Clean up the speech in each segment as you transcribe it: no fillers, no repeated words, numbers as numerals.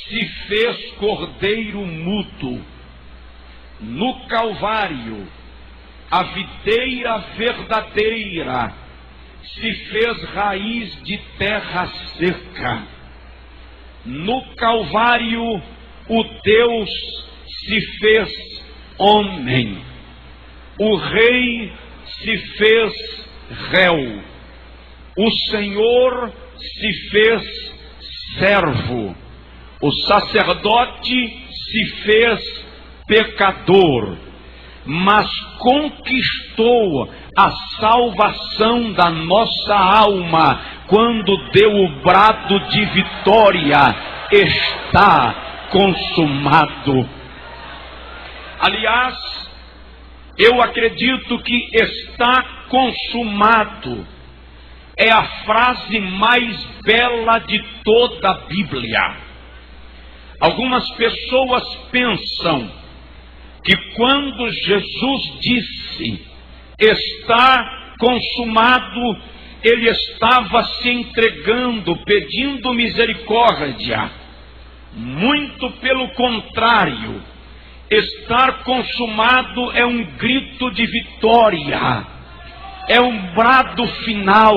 se fez cordeiro mudo. No Calvário, a videira verdadeira se fez raiz de terra seca. No Calvário, o Deus se fez homem. O Rei se fez réu. O Senhor se fez servo. O sacerdote se fez pecador, mas conquistou a salvação da nossa alma quando deu o brado de vitória: está consumado. Aliás, eu acredito que está consumado é a frase mais bela de toda a Bíblia. Algumas pessoas pensam que quando Jesus disse está consumado, ele estava se entregando, pedindo misericórdia. Muito pelo contrário, estar consumado é um grito de vitória, é um brado final.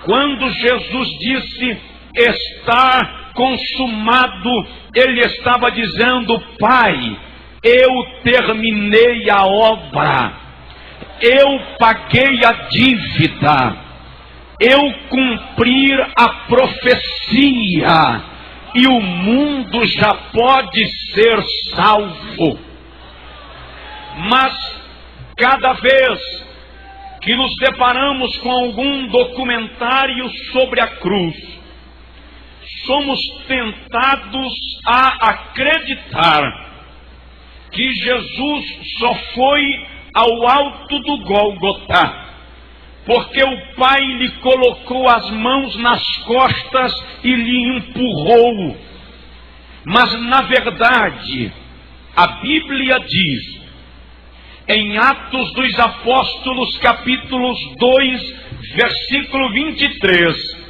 Quando Jesus disse está consumado, ele estava dizendo: Pai, eu terminei a obra, eu paguei a dívida, eu cumpri a profecia, e o mundo já pode ser salvo. Mas cada vez que nos deparamos com algum documentário sobre a cruz, somos tentados a acreditar que Jesus só foi ao alto do Gólgota porque o Pai lhe colocou as mãos nas costas e lhe empurrou. Mas na verdade, a Bíblia diz, em Atos dos Apóstolos, capítulos 2, versículo 23,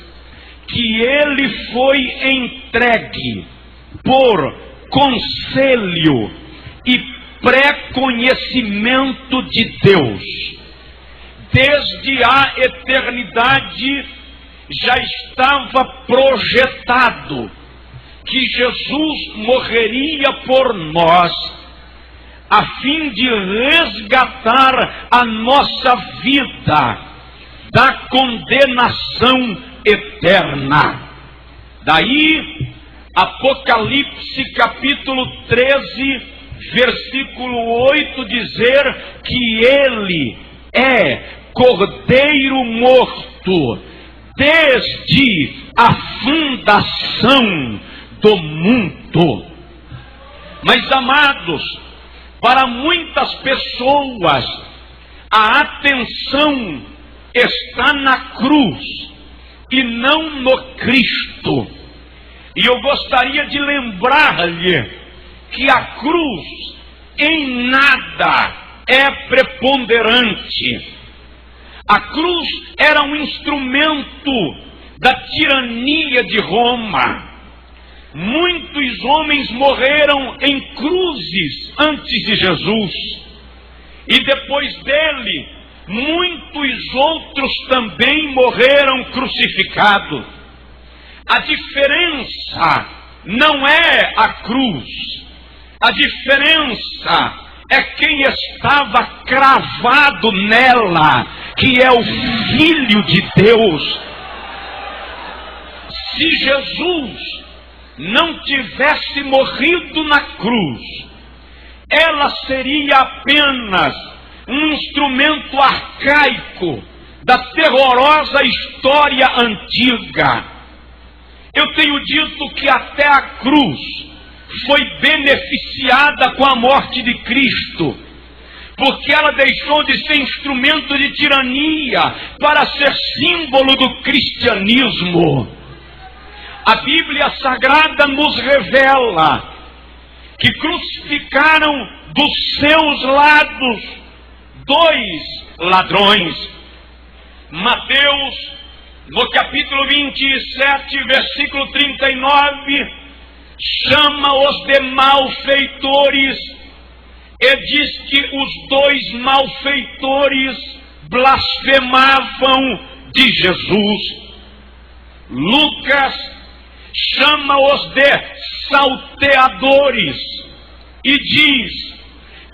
que ele foi entregue por conselho e pré-conhecimento de Deus. Desde a eternidade já estava projetado que Jesus morreria por nós, a fim de resgatar a nossa vida da condenação eterna. Daí, Apocalipse capítulo 13, versículo 8, dizer que ele é cordeiro morto desde a fundação do mundo. Mas, amados, para muitas pessoas a atenção está na cruz e não no Cristo. E eu gostaria de lembrar-lhe que a cruz em nada é preponderante. A cruz era um instrumento da tirania de Roma. Muitos homens morreram em cruzes antes de Jesus, e depois dele muitos outros também morreram crucificados. A diferença não é a cruz, a diferença é quem estava cravado nela, que é o Filho de Deus. Se Jesus não tivesse morrido na cruz, ela seria apenas um instrumento arcaico da terrorosa história antiga. Eu tenho dito que até a cruz foi beneficiada com a morte de Cristo, porque ela deixou de ser instrumento de tirania para ser símbolo do cristianismo. A Bíblia Sagrada nos revela que crucificaram dos seus lados 2 ladrões. Mateus, no capítulo 27, versículo 39, chama-os de malfeitores e diz que os dois malfeitores blasfemavam de Jesus. Lucas chama-os de salteadores e diz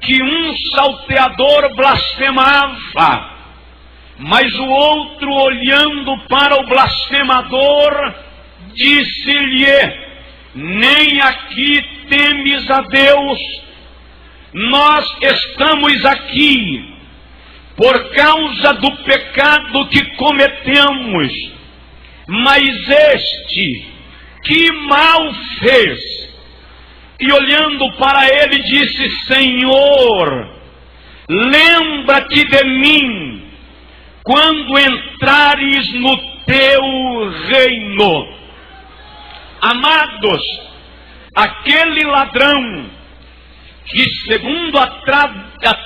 que um salteador blasfemava, mas o outro, olhando para o blasfemador, disse-lhe: nem aqui temes a Deus, nós estamos aqui por causa do pecado que cometemos, mas este, que mal fez? E olhando para ele, disse: Senhor, lembra-te de mim quando entrares no teu reino. Amados, aquele ladrão que, segundo a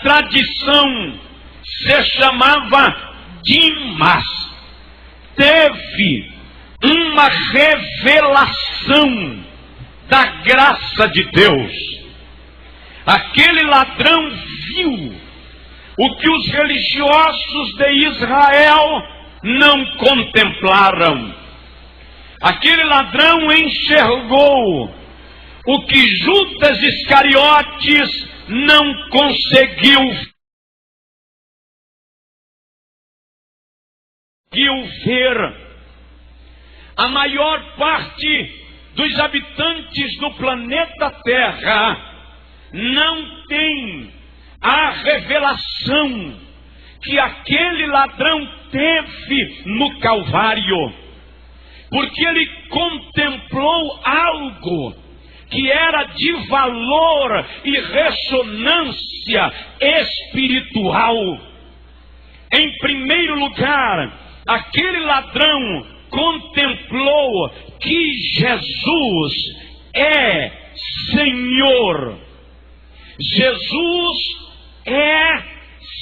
tradição, se chamava Dimas, teve uma revelação da graça de Deus. Aquele ladrão viu o que os religiosos de Israel não contemplaram. Aquele ladrão enxergou o que Judas Iscariotes não conseguiu ver. A maior parte dos habitantes do planeta Terra não tem a revelação que aquele ladrão teve no Calvário, porque ele contemplou algo que era de valor e ressonância espiritual. Em primeiro lugar, aquele ladrão contemplou que Jesus é Senhor. Jesus é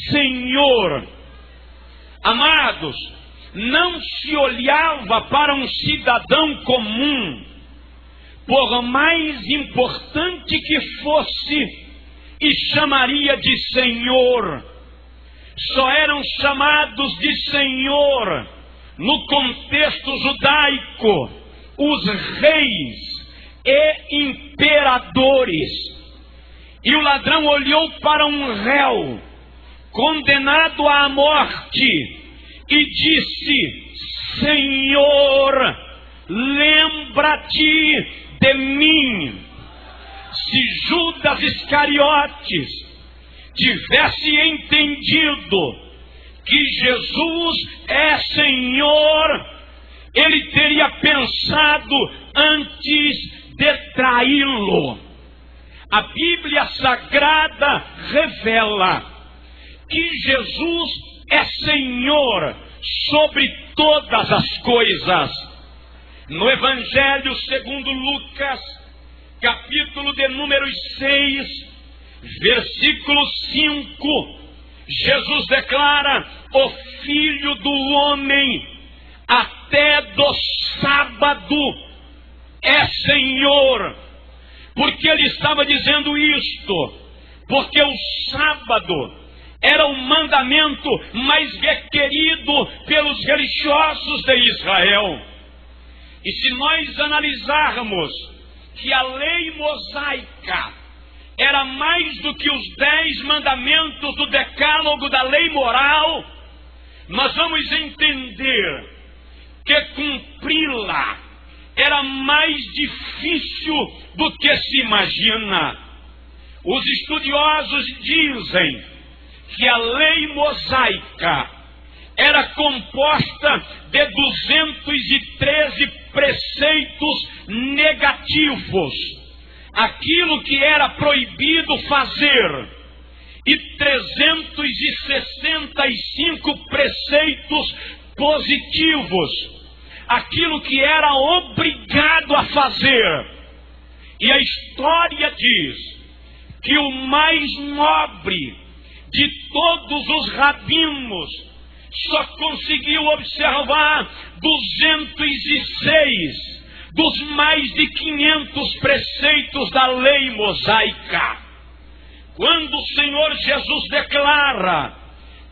Senhor. Amados, não se olhava para um cidadão comum, por mais importante que fosse, e chamaria de Senhor. Só eram chamados de Senhor, no contexto judaico, os reis e imperadores. E o ladrão olhou para um réu condenado à morte e disse: Senhor, lembra-te de mim. Se Judas Iscariotes tivesse entendido que Jesus é Senhor, ele teria pensado antes de traí-lo. A Bíblia Sagrada revela que Jesus é Senhor sobre todas as coisas. No Evangelho segundo Lucas, capítulo de número 6, versículo 5, Jesus declara: o Filho do Homem até do sábado é Senhor. Porque ele estava dizendo isto? Porque o sábado era o mandamento mais requerido pelos religiosos de Israel. E se nós analisarmos que a lei mosaica era mais do que os 10 mandamentos do decálogo da lei moral, nós vamos entender que cumpri-la era mais difícil do que se imagina. Os estudiosos dizem que a lei mosaica era composta de 213 preceitos negativos, aquilo que era proibido fazer, e 365 preceitos positivos, aquilo que era obrigado a fazer. E a história diz que o mais nobre de todos os rabinos só conseguiu observar 206, dos mais de 500 preceitos da lei mosaica. Quando o Senhor Jesus declara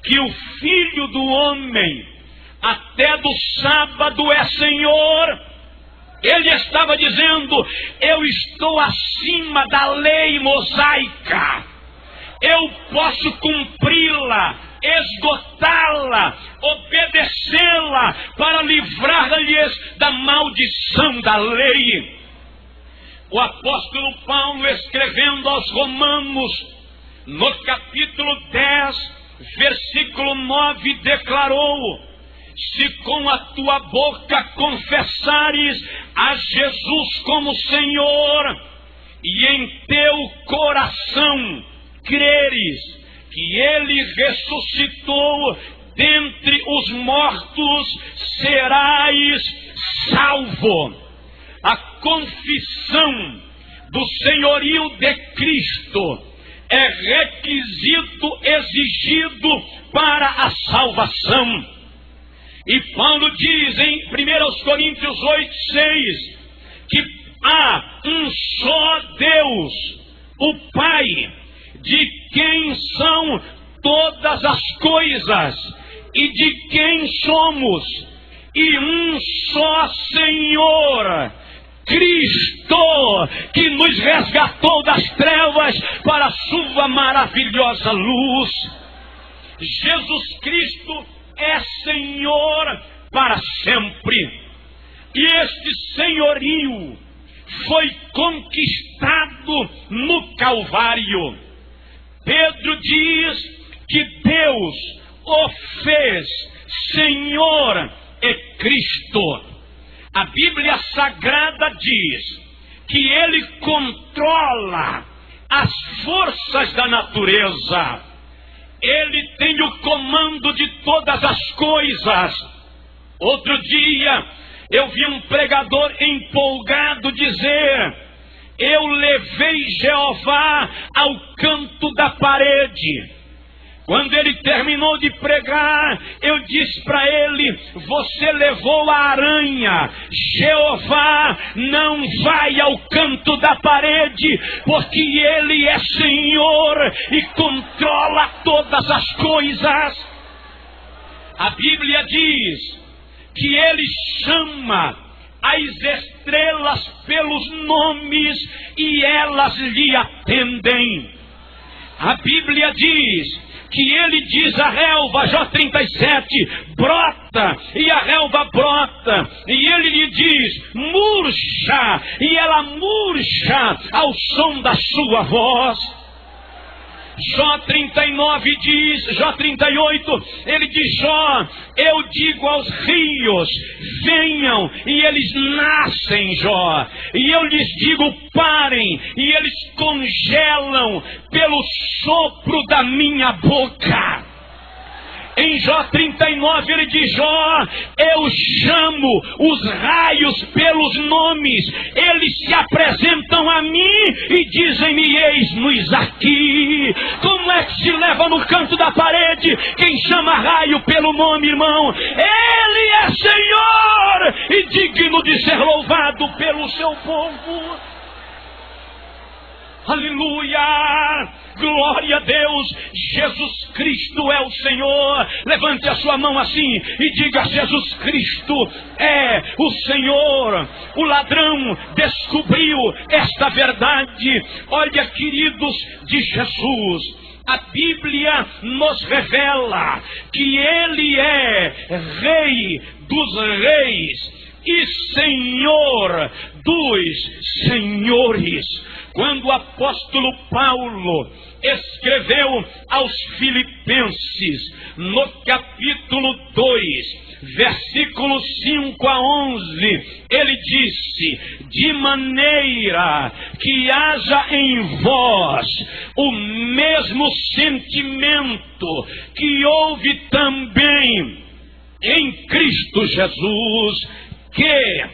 que o Filho do Homem até do sábado é Senhor, Ele estava dizendo: eu estou acima da lei mosaica, eu posso cumpri-la, esgotá-la, obedecê-la para livrar-lhes da maldição da lei. O apóstolo Paulo, escrevendo aos Romanos, no capítulo 10, versículo 9, declarou: se com a tua boca confessares a Jesus como Senhor, e em teu coração creres que Ele ressuscitou dentre os mortos, serás salvo. A confissão do senhorio de Cristo é requisito exigido para a salvação. E Paulo diz em 1 Coríntios 8:6 que há um só Deus, o Pai, de quem são todas as coisas e de quem somos, e um só Senhor, Cristo, que nos resgatou das trevas para a sua maravilhosa luz. Jesus Cristo é Senhor para sempre, e este senhorio foi conquistado no Calvário. Pedro diz que Deus o fez Senhor e Cristo. A Bíblia Sagrada diz que Ele controla as forças da natureza. Ele tem o comando de todas as coisas. Outro dia eu vi um pregador empolgado dizer: eu levei Jeová ao canto da parede. Quando ele terminou de pregar, eu disse para ele: você levou a aranha. Jeová não vai ao canto da parede, porque Ele é Senhor e controla todas as coisas. A Bíblia diz que Ele chama as estrelas pelos nomes e elas lhe atendem. A Bíblia diz que Ele diz à relva, Jó 37, brota, e a relva brota, e Ele lhe diz, murcha, e ela murcha ao som da sua voz. Jó 39 diz, Jó 38, ele diz: Jó, eu digo aos rios, venham, e eles nascem, Jó, e eu lhes digo, parem, e eles congelam pelo sopro da minha boca. Em Jó 39 ele diz: Jó, eu chamo os raios pelos nomes, eles se apresentam a mim e dizem-me, eis-nos aqui. Como é que se leva no canto da parede quem chama raio pelo nome, irmão? Ele é Senhor e digno de ser louvado pelo seu povo. Aleluia! Glória a Deus! Jesus Cristo é o Senhor. Levante a sua mão assim e diga: Jesus Cristo é o Senhor. O ladrão descobriu esta verdade. Olha, queridos de Jesus, a Bíblia nos revela que Ele é Rei dos reis e Senhor dos senhores. Quando o apóstolo Paulo escreveu aos Filipenses, no capítulo 2, versículos 5 a 11, ele disse: de maneira que haja em vós o mesmo sentimento que houve também em Cristo Jesus, que,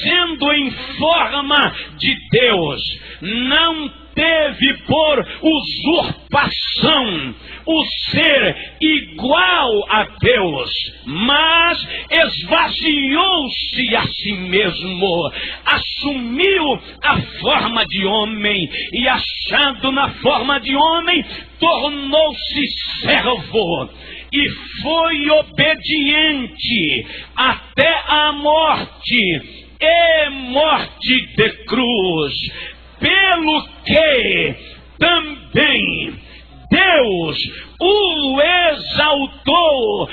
sendo em forma de Deus, não teve por usurpação o ser igual a Deus, mas esvaziou-se a si mesmo, assumiu a forma de homem e, achado na forma de homem, tornou-se servo e foi obediente até a morte, e morte de cruz, pelo que também Deus o exaltou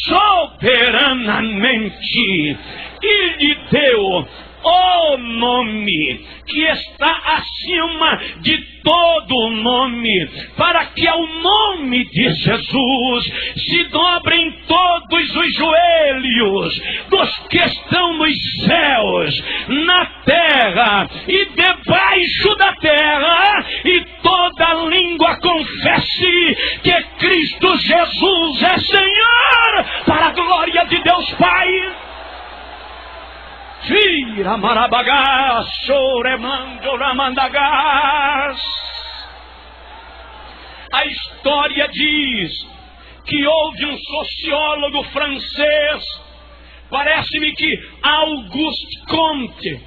soberanamente e lhe deu o nome que está acima de todo nome, para que ao nome de Jesus se dobrem todos os joelhos dos que estão nos céus, na terra e debaixo da terra, e toda língua confesse que Cristo Jesus é Senhor, para a glória de Deus Pai. Tira marabagás, choremando ramandagás. A história diz que houve um sociólogo francês, parece-me que Auguste Comte.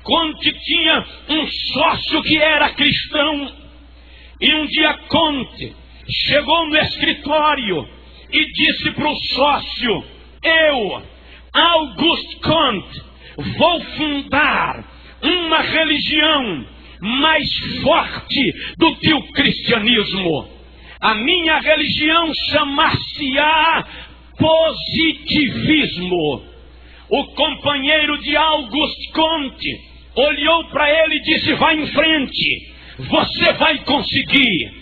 Comte tinha um sócio que era cristão, e um dia Comte chegou no escritório e disse para o sócio: eu, Auguste Comte, vou fundar uma religião mais forte do que o cristianismo. A minha religião chamar-se-á positivismo. O companheiro de Auguste Comte olhou para ele e disse: vai em frente, você vai conseguir.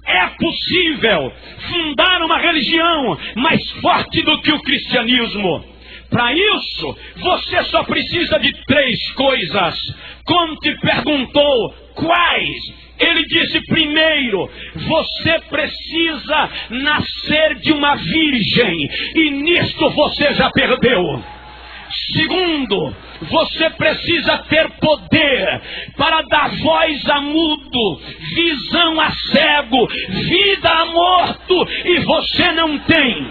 É possível fundar uma religião mais forte do que o cristianismo. Para isso, você só precisa de 3 coisas. Comte perguntou: quais? Ele disse: primeiro, você precisa nascer de uma virgem, e nisto você já perdeu. Segundo, você precisa ter poder para dar voz a mudo, visão a cego, vida a morto, e você não tem.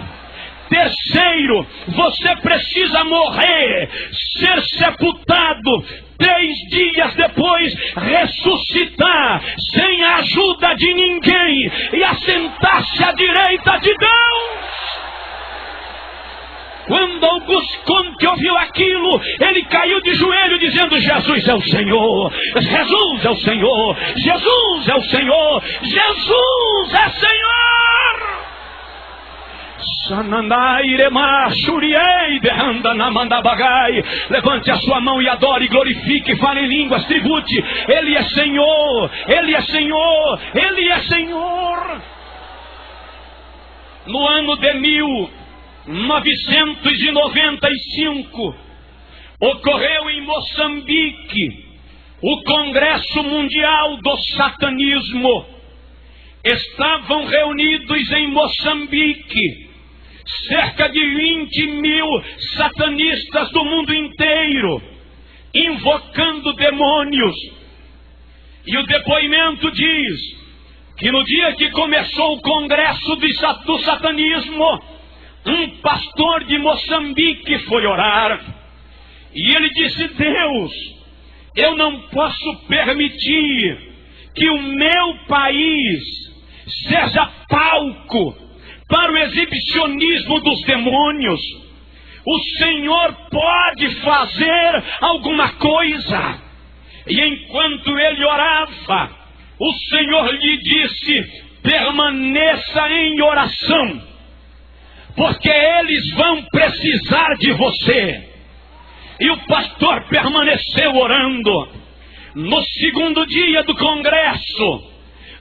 Terceiro, você precisa morrer, ser sepultado, 3 dias depois ressuscitar, sem a ajuda de ninguém, e assentar-se à direita de Deus. Quando Auguste Comte ouviu aquilo, ele caiu de joelho dizendo: Jesus é o Senhor, Jesus é o Senhor, Jesus é o Senhor, Jesus é Senhor. Levante a sua mão e adore, glorifique, fale em línguas, tribute. Ele é Senhor, Ele é Senhor, Ele é Senhor. No ano de 1995, ocorreu em Moçambique o Congresso Mundial do Satanismo. Estavam reunidos em Moçambique cerca de 20.000 satanistas do mundo inteiro, invocando demônios. E o depoimento diz que no dia que começou o Congresso do Satanismo, um pastor de Moçambique foi orar, e ele disse: Deus, eu não posso permitir que o meu país seja palco para o exibicionismo dos demônios. O Senhor pode fazer alguma coisa. E enquanto ele orava, o Senhor lhe disse: permaneça em oração, porque eles vão precisar de você. E o pastor permaneceu orando. No segundo dia do congresso,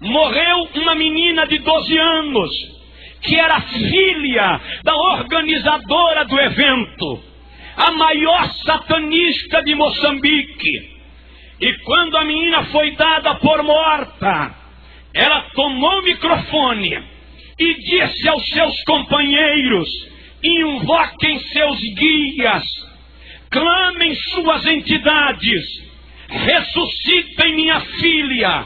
morreu uma menina de 12 anos, que era filha da organizadora do evento, a maior satanista de Moçambique. E quando a menina foi dada por morta, ela tomou o microfone e disse aos seus companheiros: invoquem seus guias, clamem suas entidades, ressuscitem minha filha,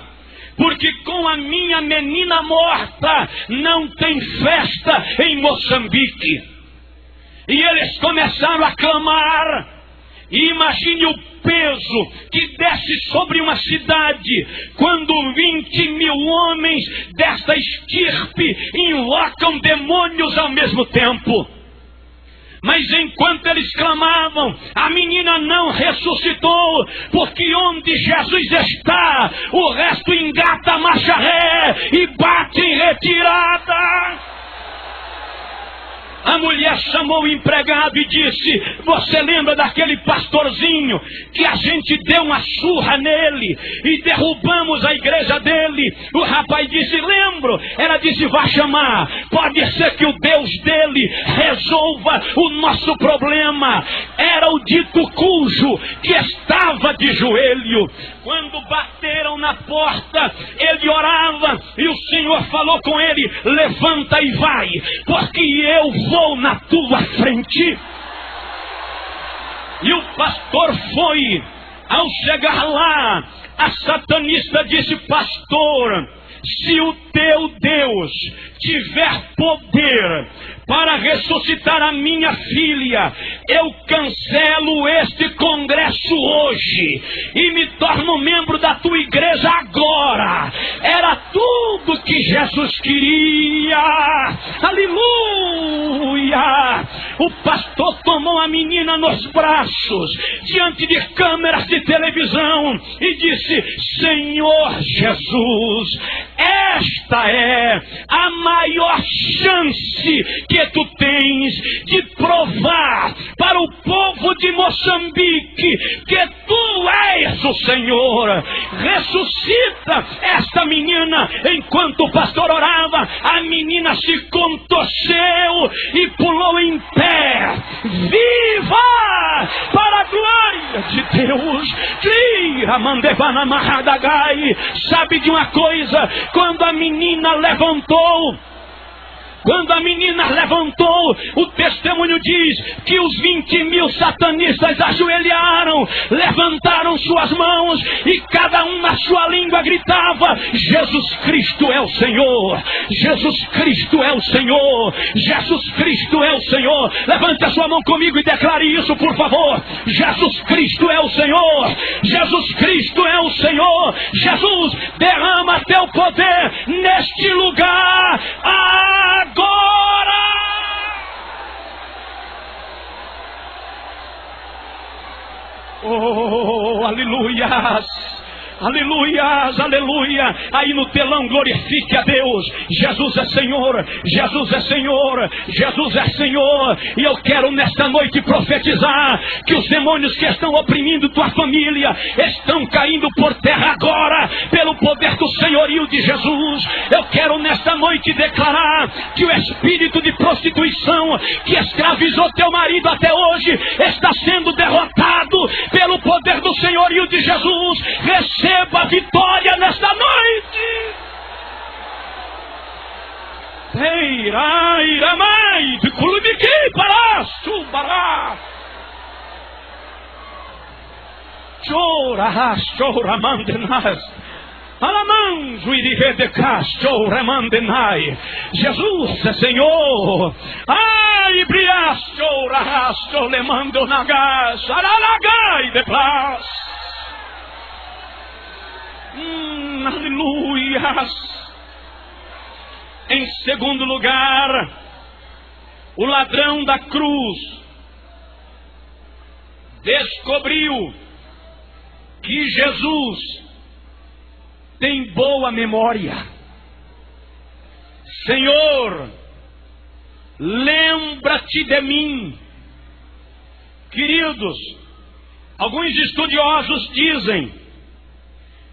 porque com a minha menina morta não tem festa em Moçambique. E eles começaram a clamar. E imagine o peso que desce sobre uma cidade quando 20.000 homens desta estirpe invocam demônios ao mesmo tempo. Mas enquanto eles clamavam, a menina não ressuscitou, porque onde Jesus está, o resto engata a marcha ré e bate em retirada. A mulher chamou o empregado e disse: você lembra daquele pastorzinho que a gente deu uma surra nele e derrubamos a igreja dele? O rapaz disse: lembro. Ela disse: vá chamar, pode ser que o Deus dele resolva o nosso problema. Era o dito cujo que estava de joelho. Quando bateram na porta, ele orava e o Senhor falou com ele: levanta e vai, porque eu vou na tua frente. E o pastor foi. Ao chegar lá, a satanista disse: pastor, se o teu Deus tiver poder para ressuscitar a minha filha, eu cancelo este congresso hoje e me torno membro da tua igreja agora. Era tudo que Jesus queria. Aleluia! O pastor tomou a menina nos braços diante de câmeras de televisão e disse: Senhor Jesus, esta é a maior chance que tu tens de provar para o povo de Moçambique que tu és o Senhor. Ressuscita esta menina. Enquanto o pastor orava, a menina se contorceu e pulou em pé. Viva! Para a glória de Deus. Sabe de uma coisa? Quando a menina levantou, o testemunho diz que os 20.000 satanistas ajoelharam, levantaram suas mãos e cada um na sua língua gritava: Jesus Cristo é o Senhor, Jesus Cristo é o Senhor, Jesus Cristo é o Senhor. Levante a sua mão comigo e declare isso, por favor. Jesus Cristo é o Senhor, Jesus Cristo é o Senhor. Jesus, derrama teu poder neste lugar agora. Oh, aleluias! Aleluias, aleluia. Aí no telão, glorifique a Deus. Jesus é Senhor, Jesus é Senhor, Jesus é Senhor. E eu quero nesta noite profetizar que os demônios que estão oprimindo tua família estão caindo por terra agora, pelo poder do senhorio de Jesus. Eu quero nesta noite declarar que o espírito de prostituição que escravizou teu marido até hoje está sendo derrotado pelo poder do senhorio de Jesus. Receba a vitória nesta noite. Jesus é Senhor. Ai, briasto, rasto, le mando nagas, aralagai de plas. Aleluias. Em segundo lugar, o ladrão da cruz descobriu que Jesus tem boa memória. Senhor, lembra-te de mim. Queridos, alguns estudiosos dizem,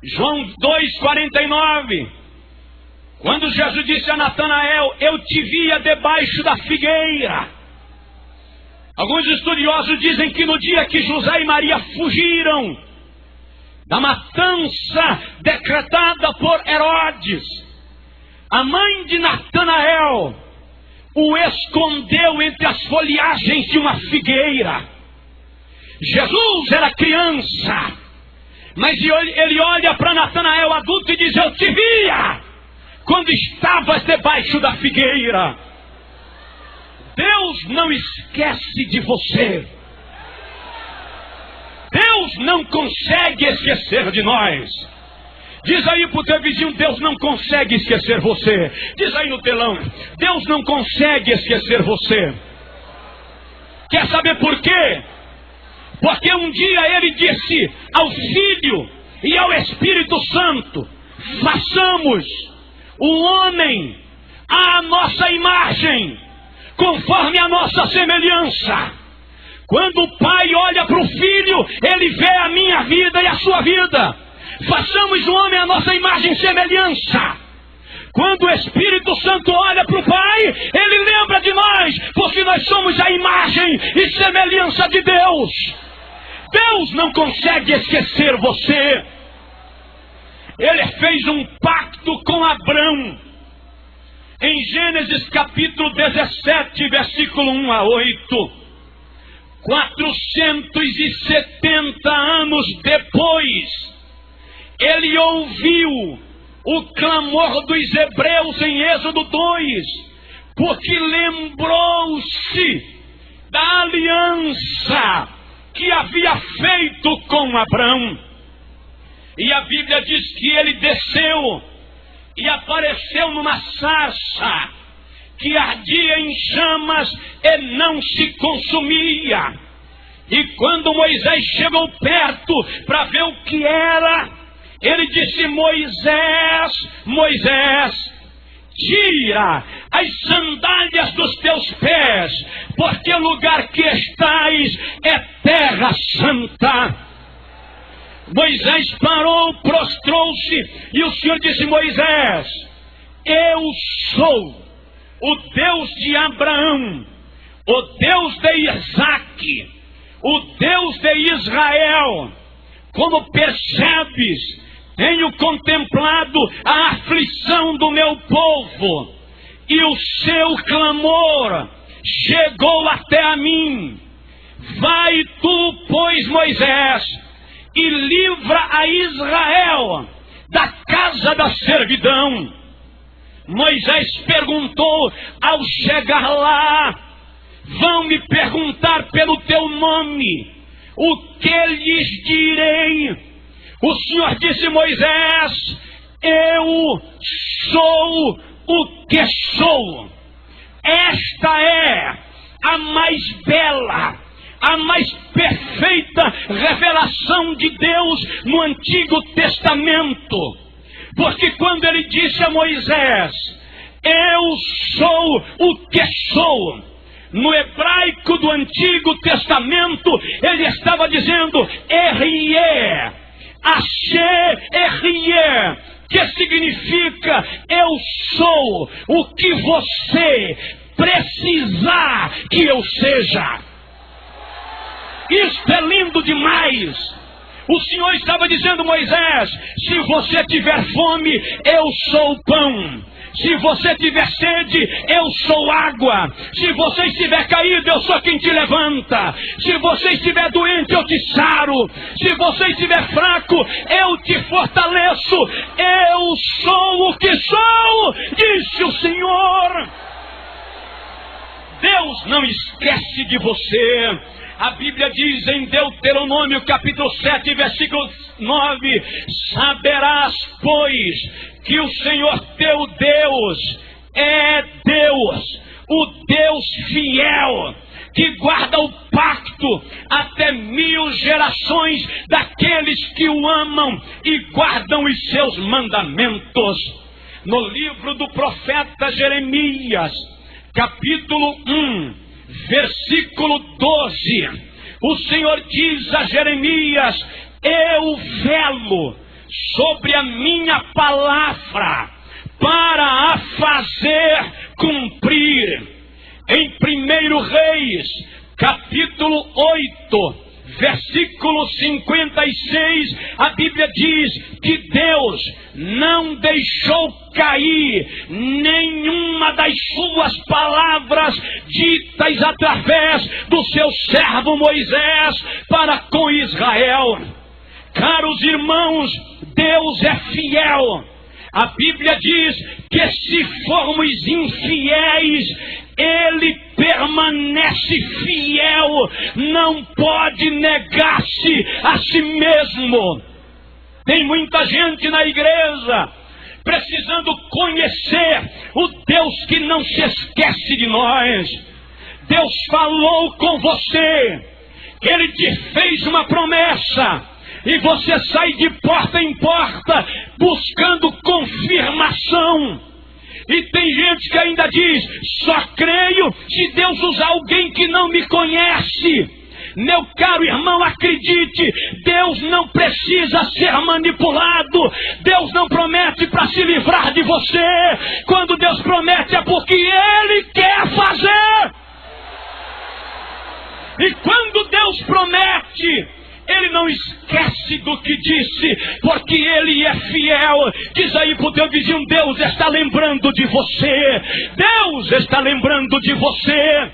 João 2,49, quando Jesus disse a Natanael: eu te via debaixo da figueira. Alguns estudiosos dizem que no dia que José e Maria fugiram da matança decretada por Herodes, a mãe de Natanael o escondeu entre as folhagens de uma figueira. Jesus era criança. Mas ele olha para Natanael adulto e diz: eu te via quando estavas debaixo da figueira. Deus não esquece de você. Deus não consegue esquecer de nós. Diz aí pro teu vizinho: Deus não consegue esquecer você. Diz aí no telão: Deus não consegue esquecer você. Quer saber por quê? Porque um dia ele disse ao Filho e ao Espírito Santo: façamos o homem à nossa imagem, conforme a nossa semelhança. Quando o Pai olha para o Filho, ele vê a minha vida e a sua vida. Façamos o homem à nossa imagem e semelhança. Quando o Espírito Santo olha para o Pai, ele lembra de nós, porque nós somos a imagem e semelhança de Deus. Deus não consegue esquecer você. Ele fez um pacto com Abrão. Em Gênesis capítulo 17, versículo 1 a 8. 470 anos depois, ele ouviu o clamor dos hebreus em Êxodo 2, porque lembrou-se da aliança que havia feito com Abrão. E a Bíblia diz que ele desceu e apareceu numa sarça que ardia em chamas e não se consumia. E quando Moisés chegou perto para ver o que era, ele disse: Moisés, Moisés, tira as sandálias dos teus pés, porque o lugar que estás é terra santa. Moisés parou, prostrou-se, e o Senhor disse: Moisés, eu sou o Deus de Abraão, o Deus de Isaque, o Deus de Israel. Como percebes, tenho contemplado a aflição do meu povo, e o seu clamor chegou até a mim. Vai tu, pois, Moisés, e livra a Israel da casa da servidão. Moisés perguntou ao chegar lá: vão me perguntar pelo teu nome, o que lhes direi? O Senhor disse: Moisés, eu sou o que sou. Esta é a mais bela, a mais perfeita revelação de Deus no Antigo Testamento. Porque quando ele disse a Moisés: eu sou o que sou, no hebraico do Antigo Testamento, ele estava dizendo Erie, Asher Erie, que significa: eu sou o que você precisar que eu seja. Isto é lindo demais. O Senhor estava dizendo: Moisés, se você tiver fome, eu sou o pão. Se você tiver sede, eu sou água. Se você estiver caído, eu sou quem te levanta. Se você estiver doente, eu te saro. Se você estiver fraco, eu te fortaleço. Eu sou o que sou, disse o Senhor. Deus não esquece de você. A Bíblia diz em Deuteronômio capítulo 7, versículo 9: saberás, pois, que o Senhor teu Deus é Deus, o Deus fiel, que guarda o pacto até 1000 gerações daqueles que o amam e guardam os seus mandamentos. No livro do profeta Jeremias, capítulo 1, versículo 12, o Senhor diz a Jeremias: eu velo sobre a minha palavra para a fazer cumprir. Em 1 Reis, capítulo 8, versículo 56, a Bíblia diz que Deus não deixou cair nenhuma das suas palavras ditas através do seu servo Moisés para com Israel. Caros irmãos, Deus é fiel. A Bíblia diz que se formos infiéis, Ele permanece fiel, não pode negar-se a si mesmo. Tem muita gente na igreja precisando conhecer o Deus que não se esquece de nós. Deus falou com você, Ele te fez uma promessa, e você sai de porta em porta buscando confirmação. E tem gente que ainda diz: só creio se Deus usar alguém que não me conhece. Meu caro irmão, acredite, Deus não precisa ser manipulado. Deus não promete para se livrar de você. Quando Deus promete é porque Ele quer fazer. E quando Deus promete, Ele não esquece do que disse, porque Ele é fiel. Diz aí para o teu vizinho: Deus está lembrando de você. Deus está lembrando de você.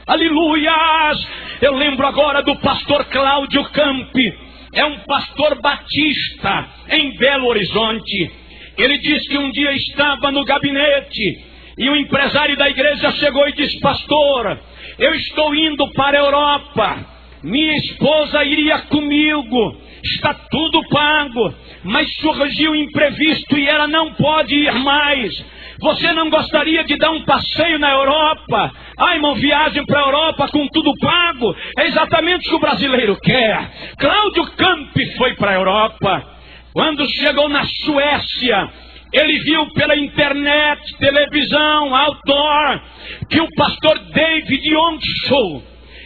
Aleluias! Eu lembro agora do pastor Cláudio Campi. É um pastor batista em Belo Horizonte. Ele diz que um dia estava no gabinete e um empresário da igreja chegou e disse: pastor, eu estou indo para a Europa. Minha esposa iria comigo, está tudo pago, mas surgiu um imprevisto e ela não pode ir mais. Você não gostaria de dar um passeio na Europa? Ah, irmão, viagem para a Europa com tudo pago. É exatamente o que o brasileiro quer. Cláudio Campi foi para a Europa. Quando chegou na Suécia, ele viu pela internet, televisão, outdoor, que o pastor David Onshow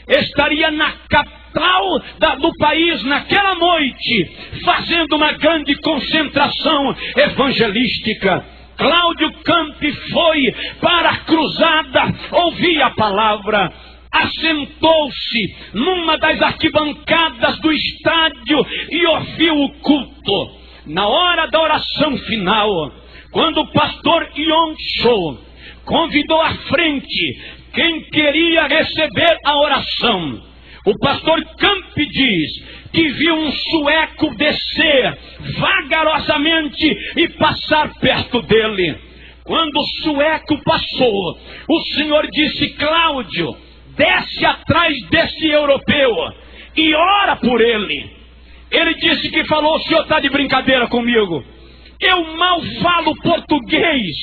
estaria na capital do país naquela noite, fazendo uma grande concentração evangelística. Cláudio Campi foi para a cruzada, ouvir a palavra, assentou-se numa das arquibancadas do estádio e ouviu o culto. Na hora da oração final, quando o pastor Onshow convidou à frente quem queria receber a oração, o pastor Campi diz que viu um sueco descer vagarosamente e passar perto dele. Quando o sueco passou, o Senhor disse: Cláudio, desce atrás desse europeu e ora por ele. Ele disse que falou: o senhor está de brincadeira comigo? Eu mal falo português,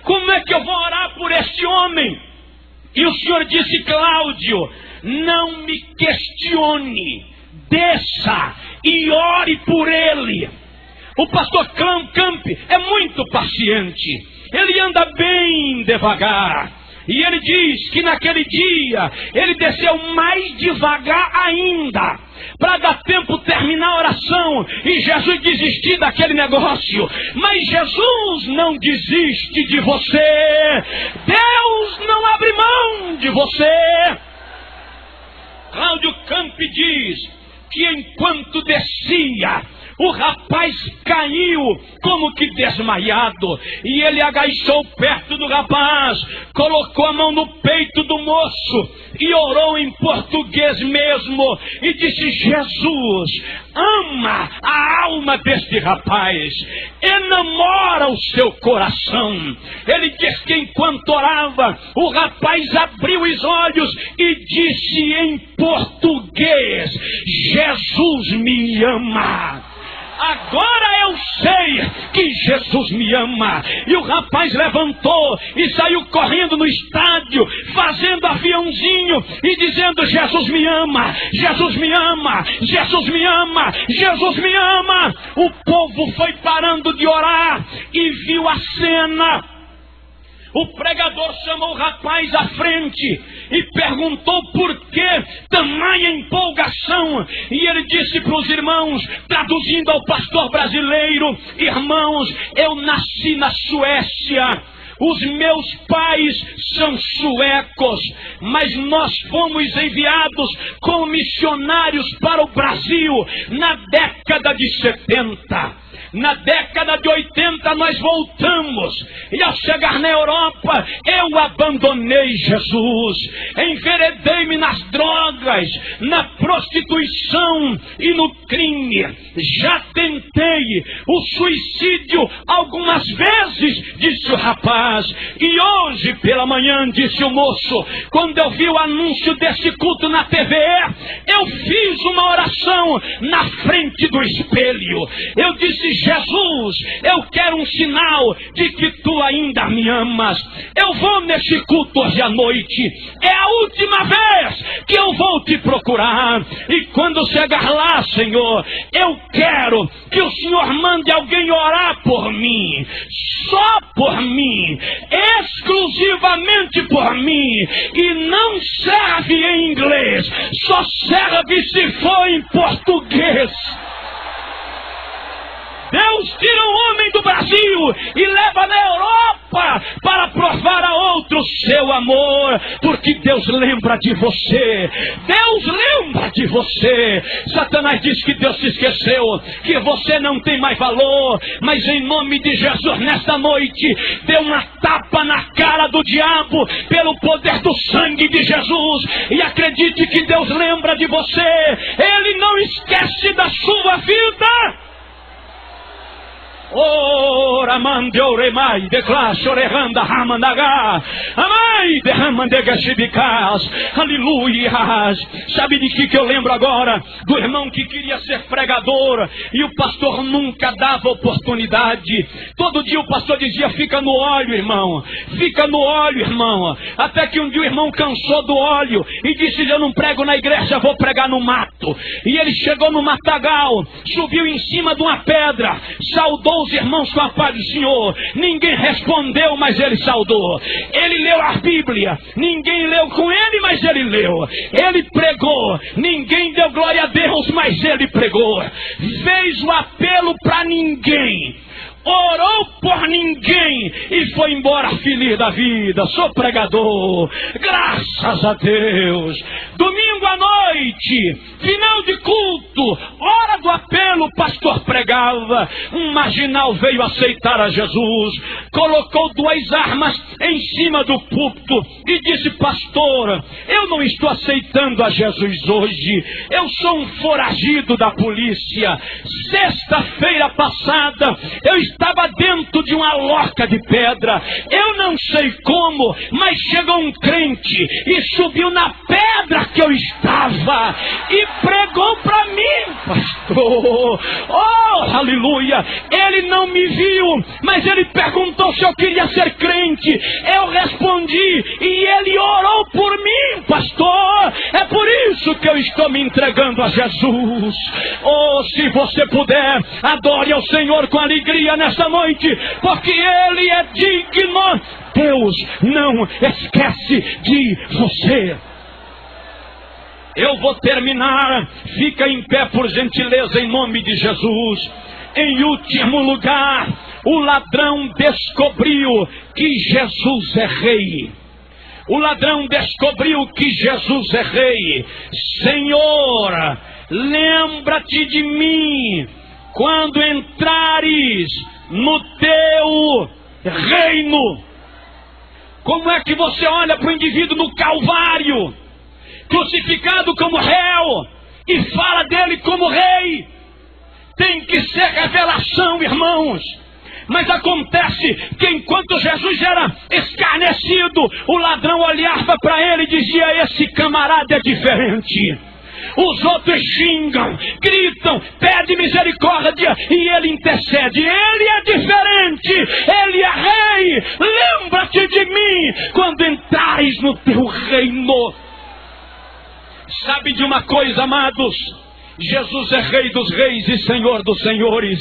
como é que eu vou orar por esse homem? E o Senhor disse: Cláudio, não me questione, desça e ore por ele. O pastor Campi é muito paciente, ele anda bem devagar. E ele diz que naquele dia ele desceu mais devagar ainda, para dar tempo terminar a oração e Jesus desistir daquele negócio. Mas Jesus não desiste de você. Deus não abre mão de você. Cláudio Campi diz que enquanto descia, o rapaz caiu como que desmaiado, e ele agachou perto do rapaz, colocou a mão no peito do moço e orou em português mesmo e disse: Jesus ama a alma deste rapaz, enamora o seu coração. Ele diz que enquanto orava, o rapaz abriu os olhos e disse em português: Jesus me ama. Agora eu sei que Jesus me ama. E o rapaz levantou e saiu correndo no estádio, fazendo aviãozinho e dizendo: Jesus me ama, Jesus me ama, Jesus me ama, Jesus me ama. O povo foi parando de orar e viu a cena. O pregador chamou o rapaz à frente e perguntou por que tamanha empolgação. E ele disse para os irmãos, traduzindo ao pastor brasileiro: irmãos, eu nasci na Suécia, os meus pais são suecos, mas nós fomos enviados como missionários para o Brasil na década de 70. Na década de 80 nós voltamos, e ao chegar na Europa eu abandonei Jesus, enveredei-me nas drogas, na prostituição e no crime. Já tentei o suicídio algumas vezes, disse o rapaz. E hoje pela manhã, disse o moço, quando eu vi o anúncio desse culto na TV, eu fiz uma oração na frente do espelho. Eu disse: Jesus, eu quero um sinal de que tu ainda me amas. Eu vou nesse culto hoje à noite, é a última vez que eu vou te procurar. E quando chegar lá, Senhor, eu quero que o Senhor mande alguém orar por mim, só por mim, exclusivamente por mim. E não serve em inglês, só serve se for em português. Deus tira um homem do Brasil e leva na Europa para provar a outro seu amor, porque Deus lembra de você. Deus lembra de você. Satanás diz que Deus se esqueceu, que você não tem mais valor, mas em nome de Jesus, nesta noite, dê uma tapa na cara do diabo pelo poder do sangue de Jesus, e acredite que Deus lembra de você. Ele não esquece da sua vida. Ora mande oremai declasso orehanda ramandaga amai derramandega shibicas. Aleluia. Sabe de que eu lembro agora? Do irmão que queria ser pregador e o pastor nunca dava oportunidade. Todo dia o pastor dizia: fica no óleo, irmão, fica no óleo, irmão. Até que um dia o irmão cansou do óleo e disse: eu não prego na igreja, vou pregar no mato. E ele chegou no matagal, subiu em cima de uma pedra, saudou os irmãos com a paz do Senhor. Ninguém respondeu, mas ele saudou. Ele leu a Bíblia, ninguém leu com ele, mas ele leu. Ele pregou, ninguém deu glória a Deus, mas ele pregou. Fez o apelo para ninguém, orou por ninguém e foi embora feliz da vida. Sou pregador, graças a Deus. Domingo à noite, final de culto, hora do apelo, o pastor pregava. Um marginal veio aceitar a Jesus, colocou 2 armas em cima do púlpito e disse: pastor, eu não estou aceitando a Jesus hoje, eu sou um foragido da polícia. Sexta-feira passada eu estava dentro de uma loca de pedra, eu não sei como, mas chegou um crente e subiu na pedra que eu estava e pregou para mim, pastor. Oh, aleluia. Ele não me viu, mas ele perguntou se eu queria ser crente. Eu respondi e ele orou por mim, pastor. É por isso que eu estou me entregando a Jesus. Oh, se você puder, adore ao Senhor com alegria nesta noite, porque Ele é digno. Deus não esquece de você. Eu vou terminar. Fica em pé, por gentileza, em nome de Jesus. Em último lugar, o ladrão descobriu que Jesus é rei. O ladrão descobriu que Jesus é rei. Senhor, lembra-te de mim quando entrares no teu reino. Como é que você olha para o indivíduo no Calvário, crucificado como réu, e fala dele como rei? Tem que ser revelação, irmãos. Mas acontece que enquanto Jesus era escarnecido, o ladrão olhava para ele e dizia: esse camarada é diferente. Os outros xingam, gritam, pedem misericórdia e ele intercede. Ele é diferente, ele é rei. Lembra-te de mim quando entrares no teu reino. Sabe de uma coisa, amados? Jesus é rei dos reis e senhor dos senhores.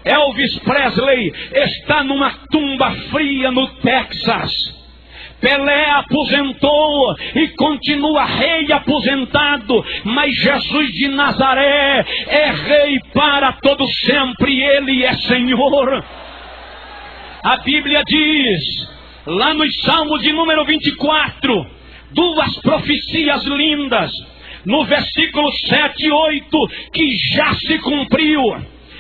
Elvis Presley está numa tumba fria no Texas. Pelé aposentou e continua rei aposentado, mas Jesus de Nazaré é rei para todo sempre. Ele é Senhor. A Bíblia diz, lá nos Salmos de número 24, 2 profecias lindas, no versículo 7 e 8, que já se cumpriu.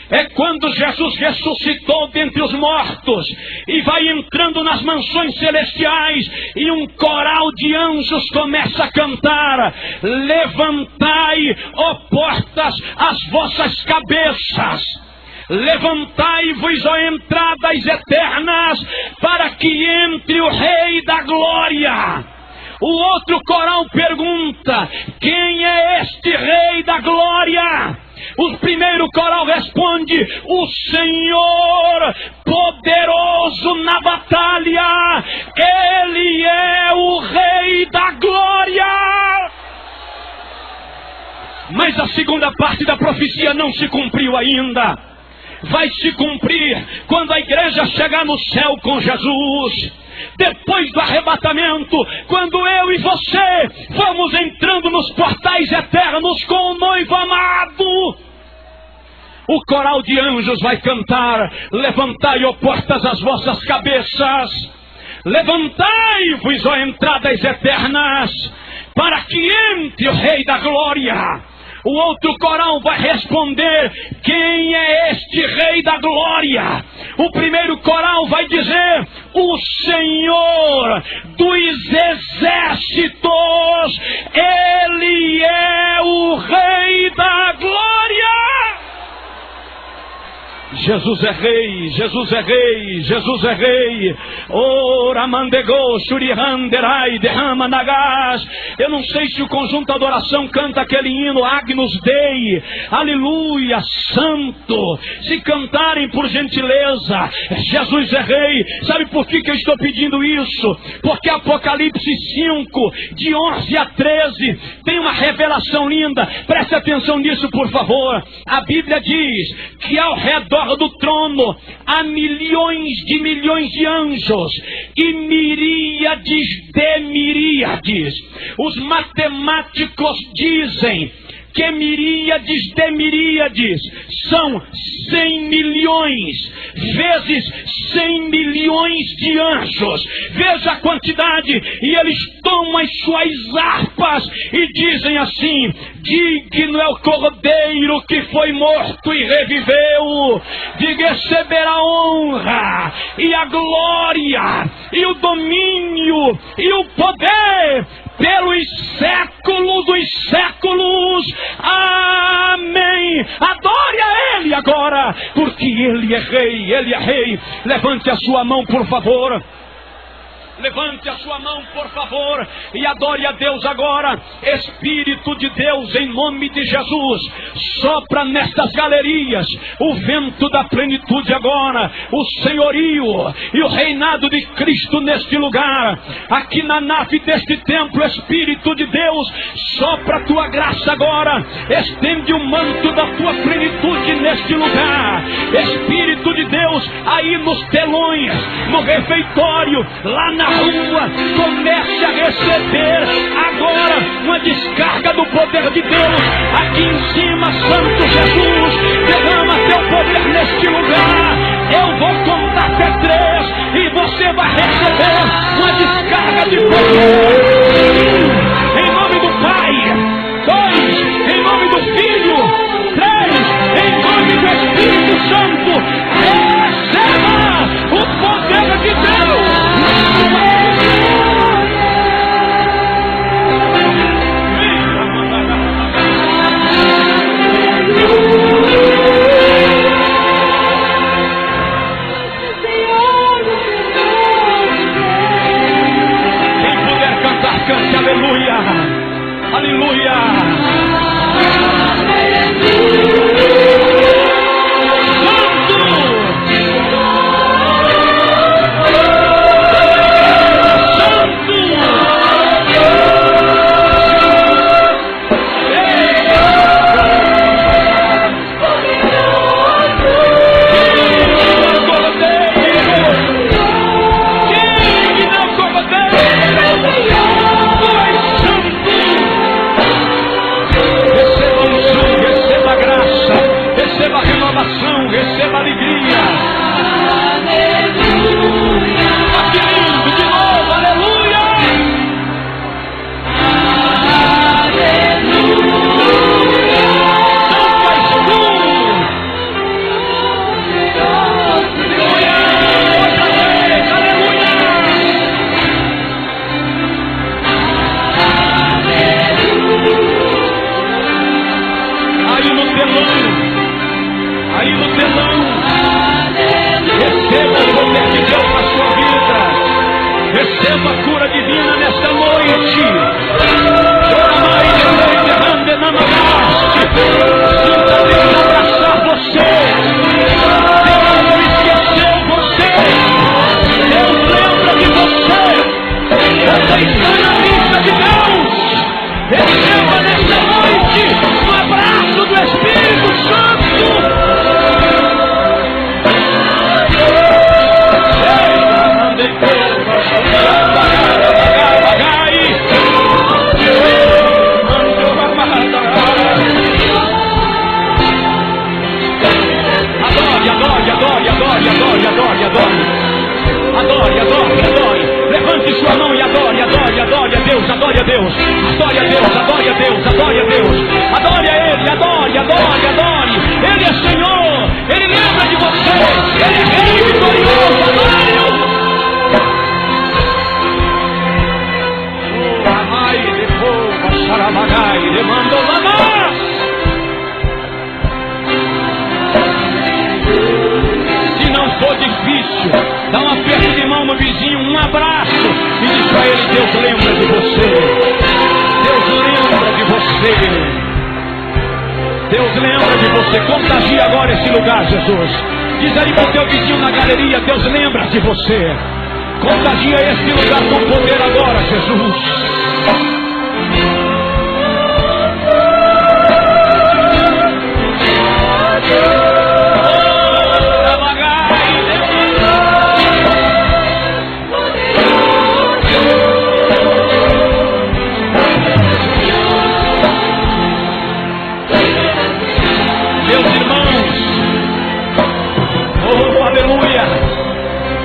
é quando Jesus ressuscitou dentre os mortos e vai entrando nas mansões celestiais e um coral de anjos começa a cantar: levantai, ó portas, as vossas cabeças, levantai-vos, ó entradas eternas, para que entre o Rei da Glória. O outro coral pergunta: quem é este Rei da Glória? O primeiro coral responde: o Senhor poderoso na batalha, Ele é o Rei da Glória. Mas a segunda parte da profecia não se cumpriu ainda. Vai se cumprir quando a igreja chegar no céu com Jesus. Depois do arrebatamento, quando eu e você vamos entrando nos portais eternos com o noivo amado, o coral de anjos vai cantar: levantai, ó portas, as vossas cabeças, levantai-vos, ó entradas eternas, para que entre o Rei da Glória. O outro coral vai responder: quem é este Rei da Glória? O primeiro coral vai dizer: o Senhor dos Exércitos, Ele é o Rei da Glória. Jesus é Rei, Jesus é Rei, Jesus é Rei. Ora mandegou, shurihanderai, derrama nagás. Eu não sei se o conjunto adoração canta aquele hino Agnus Dei, aleluia, santo. Se cantarem, por gentileza, Jesus é Rei. Sabe por que eu estou pedindo isso? Porque Apocalipse 5, de 11 a 13, tem uma revelação linda. Preste atenção nisso, por favor. A Bíblia diz que ao redor do trono há milhões de anjos e miríades de miríades. Os matemáticos dizem que miríades de miríades são 100 milhões vezes 100 milhões de anjos. Veja a quantidade. E eles tomam as suas harpas e dizem assim: digno é o Cordeiro que foi morto e reviveu, de receber a honra e a glória e o domínio e o poder pelos séculos dos séculos. Amém. Adore a Ele agora, porque Ele é Rei, Ele é Rei. Levante a sua mão, por favor. Levante a sua mão, por favor, e adore a Deus agora. Espírito de Deus, em nome de Jesus, sopra nestas galerias o vento da plenitude agora, o senhorio e o reinado de Cristo neste lugar. Aqui na nave deste templo, Espírito de Deus, sopra a tua graça agora. Estende o manto da tua plenitude neste lugar. Espírito de Deus, aí nos telões, no refeitório, lá na rua, comece a receber agora uma descarga do poder de Deus. Aqui em cima, Santo Jesus, derrama teu poder neste lugar. Eu vou contar até 3 e você vai receber uma descarga de poder. Em nome do Pai, 2, em nome do Filho, 3, em nome do Espírito Santo. Receba o poder de Deus. Cante aleluia, aleluia. Santo, Deus, adore a Deus. Adore a Ele, adore, adore, adore. Ele é Senhor, Ele lembra de você. Ele é Rei vitorioso, adore-o. Oh, amai de fogo, xaramagai, demandou lamas. Se não for difícil, dá um aperto de mão no vizinho, um abraço e diz para ele: Deus lembra de você. Deus lembra de você. Deus lembra de você. Contagia agora esse lugar, Jesus. Diz aí para o teu vizinho na galeria: Deus lembra de você. Contagia esse lugar com poder agora, Jesus.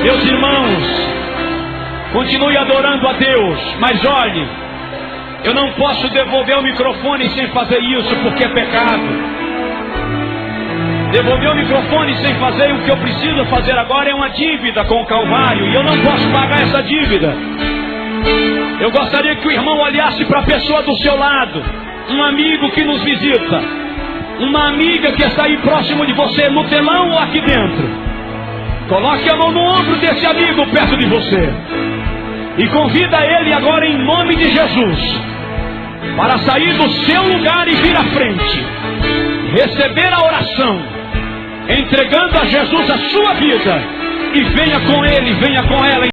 Meus irmãos, continue adorando a Deus, mas olhe, eu não posso devolver o microfone sem fazer isso, porque é pecado. Devolver o microfone sem fazer o que eu preciso fazer agora é uma dívida com o Calvário, e eu não posso pagar essa dívida. Eu gostaria que o irmão olhasse para a pessoa do seu lado, um amigo que nos visita, uma amiga que está aí próximo de você, no telão ou aqui dentro. Coloque a mão no ombro desse amigo perto de você e convida ele agora em nome de Jesus para sair do seu lugar e vir à frente, receber a oração, entregando a Jesus a sua vida, e venha com ele, venha com ela.